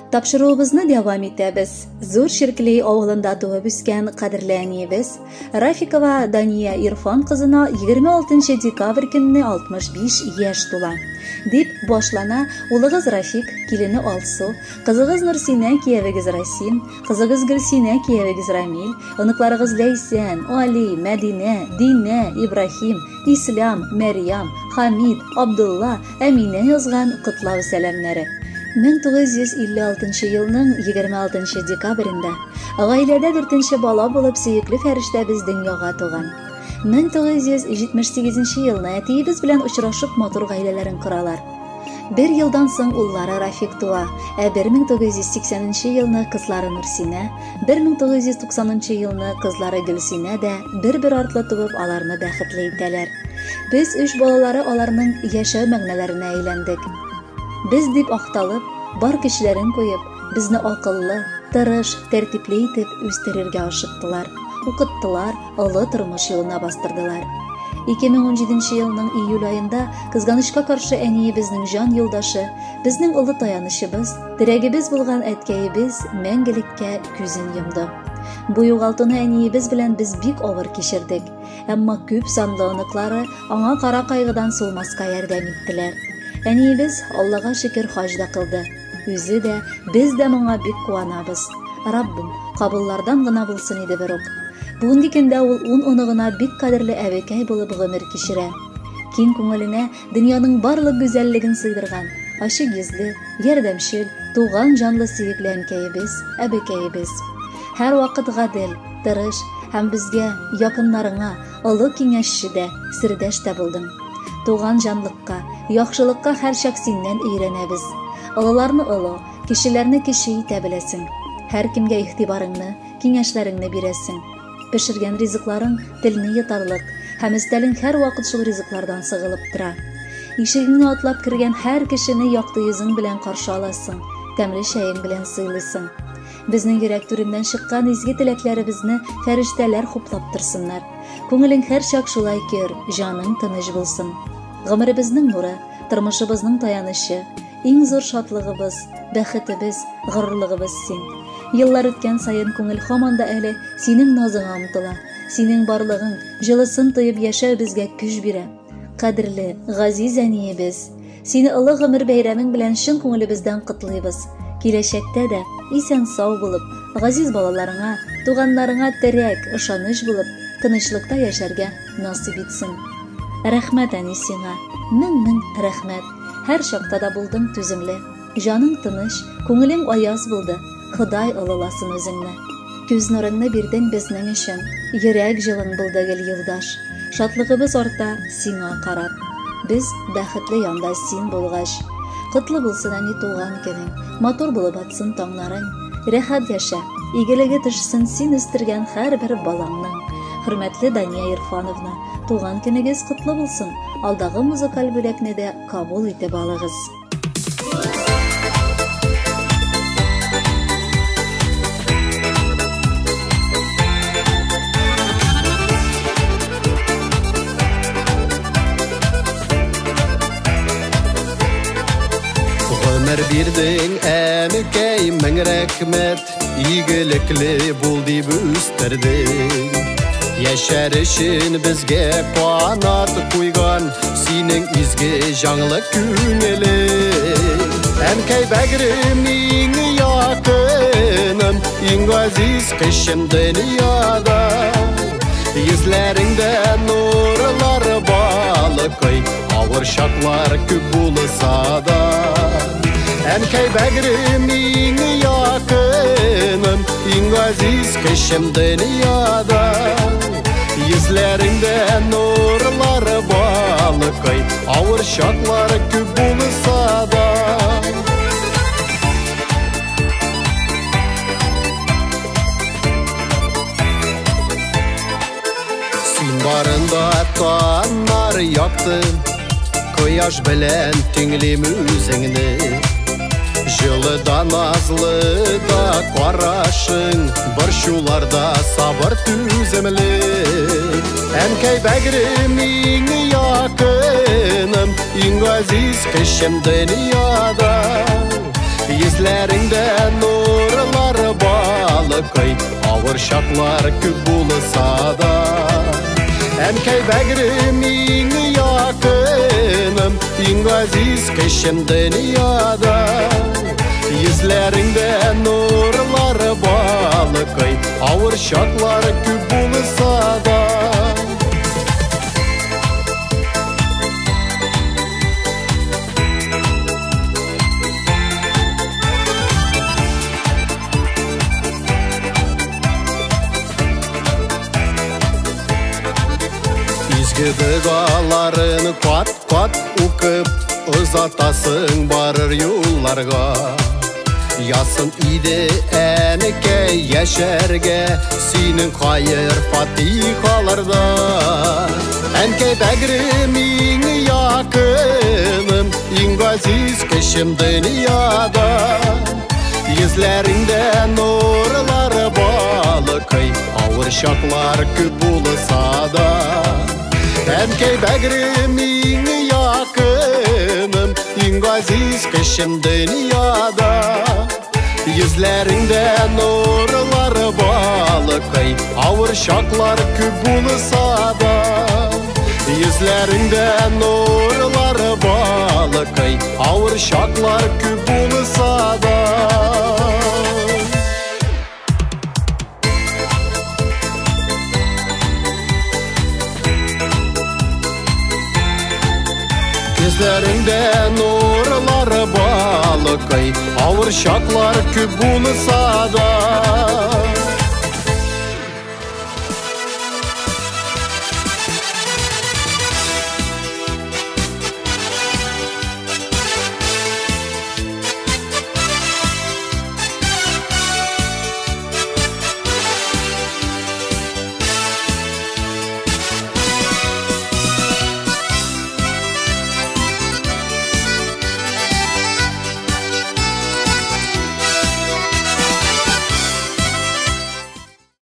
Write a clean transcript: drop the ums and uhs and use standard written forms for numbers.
Тапшыруыбызны дәвам итәбез. Зур Ширкле авылында туып үскән кадерләниебез Рафикова Дания Ирфан кызына 26 декабрь көнне 65 яшь тула. Дип башлана улыгыз Рафик, килене Алсу, кызыгыз Нурсина, киявегез Расим, кызыгыз Гөлсинә, киявегез Рамил, оныкларыгыз Ләйсән, Али, Мәдинә, Динә, Ибрахим, Ислам, Мәрьям, Хамид, Абдулла, Әминә язган котлау сәламнәре. 1956 елның 26 декабрендә гаиләдә 4нче бала булып сөекле фәрештәбез дөньяга туган. 1978 елны әтиебез белән очрашып матур гаиләләрен коралар. Бер елдан соң уллары Рафик туа, 1980 елны кызлары Нурсина, 1990 елны кызлары Гөлсинә дә бер-бер артлы туып аларны бәхетле итәләр. Без 3 балалары аларның яшәү мәгънәләренә әйләндек. Biz дип ақталып, бар көчләрен куеп, безне акыллы, тырыш, тәртипле итеп үстерергә ашыктылар, укыттылар, олы тормыш юлына бастырдылар. 2017 елның июль айында кызганычка каршы әниебезнең җан юлдашы, безнең олы таянычыбыз, терәгебез булган әткәебез мәңгелеккә күзен йомды. Бу югалтуны әниебез белән без бик авыр кичердек, әмма күп санлы оныклары аңа кара кайгыдан сулмаска ярдәм иттеләр. Әниебез Аллага шөкер хаҗда кылды. Үзе дә, без дә моңа бик куанабыз. Раббим, кабуллардан гына булсын иде бер ук. Бүгенге көндә ул 10 оныгына бик кадерле әбекәй булып гомер кичерә. Киң күңеленә дөньяның барлык гүзәллеген сыйдырган, ачык йөзле, ярдәмчел, туган җанлы сөекле әнкәебез, әбекәебез. Һәр вакыт гадел, тырыш һәм безгә, якыннарыңа, олы киңәшче дә, сирдәш тә булдың. Туган җанлыкка, яхшылыкка һәр чак синнән өйрәнәбез. Олыларны олы, кешеләрне кеше итә беләсең. Һәр кемгә игътибарыңны, киңәшләреңне бирәсең. Пешергән ризыкларың телне йотарлык, һәм өстәлең һәр вакыт шул ризыклардан сыгылып тора. Ишегеңне атлап кергән һәр кешене якты йөзең белән каршы аласың, тәмле чәең белән сыйлыйсың. Безнең йөрәк түреннән чыккан изге теләкләребезне фәрештәләр хуплап торсыннар. Күңелең һәр чак шулай көр, җаның тыныч булсын. Гомеребезнең нуры, тормышыбызның таянычы, иң зур шатлыгыбыз, бәхетебез, горурлыгыбыз син. Еллар үткән саен күңел һаман да әле синең назыңа омтыла. Синең барлыгың, җылысын тоеп яшәү безгә көч бирә. Кадерле, газиз әниебез, сине олы гомер бәйрәмең белән чын күңелебездән котлыйбыз. Киләчәктә дә исән сау булып, газиз балаларыңа, туганнарыңа терәк, ышаныч булып, тынычлыкта яшәргә насыйп итсен. Рәхмәт әни сиңа, мең рәхмәт. Һәр чакта да булдың түземле. Җаның тыныч, күңелең аяз булды. Ходай олыласын үзеңне. Күз нурыңны бирдең безнең өчен. Йөрәк җылың булды гел юлдаш. Шатлыгыбыз арта сиңа карап. Без бәхетле янда син булгач. Котлы булсын әни туган көнең. Матур булып атсын таңнарың. Рәхәт яшә, игелеге төшсен син үстергән һәрбер балаңның. Хөрмәтле Дания Ирфановна, туган көнегез котлы булсын. Алдагы музыкаль бүләкне дә кабул итеп алыгыз. Гомер бирдең әнекәй, мең рәхмәт, игелекле бул дип үстердең. Яшәр өчен безгә канат куйган синең изге җанлы күңелең. Әнкәй бәгърем, иң якыным, иң газиз кешем дөньяда. Йөзләреңдә нурлар балыкый, авыр чаклар күп булса да. Әнкәй бәгърем, иң якыным, иң газиз кешем дөньяда. Йөзләреңдә нурлар балыкый, авыр чаклар күп булса да. Син барында таннар якты, кояш белән тиңлим үзеңне. Җылы да назлы да карашың, борчуларда сабыр түземле. Әнкәй бәгърем, иң якыным, иң газиз кешем дөньяда. Yüzlerinde nurlar balıkay, ağır şaklar küp bulsa da. Әнкәй бәгірім ең якыным, ең ғазиз кешім дүнияда. Yüzlerinde nurlar balıkay, ağır şaklar küp bulsa da. Duaların kat ukıp uzatasın barır yollarga. Yasın idi enike yeşerge senin hayır fatikalarda. Enke bägrim iň yakınım, iň aziz keşim dünyada. Yüzlerinde nurlar balıkay, ağır şaklar küp bulsa da. Әнкәй бәгірім ең якыным, ең ғазиз кешім дүнияда. Yüzlerinde nurlar balıkay, ağır şaklar küp bulsa da. Yüzlerinde nurlar balıkay, ağır şaklar küp bulsa da. Yüzlerinde nurlar balıkay, ağır şaklar küp bulsa da.